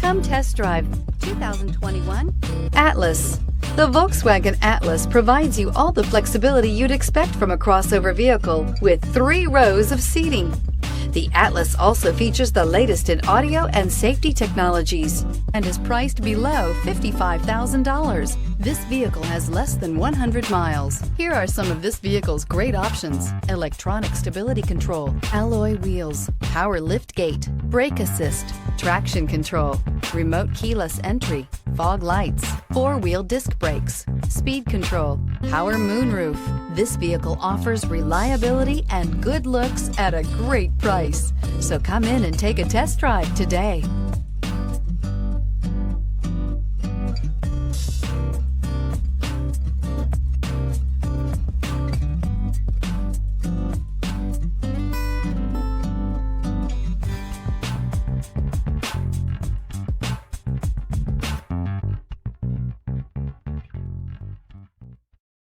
Come test drive 2021 Atlas. The Volkswagen Atlas provides you all the flexibility you'd expect from a crossover vehicle with 3 rows of seating. The Atlas also features the latest in audio and safety technologies and is priced below $55,000. This vehicle has less than 100 miles. Here are some of this vehicle's great options: electronic stability control, alloy wheels, power liftgate, brake assist, traction control, remote keyless entry, fog lights, 4-wheel disc brakes, speed control, power moonroof. This vehicle offers reliability and good looks at a great price. So come in and take a test drive today.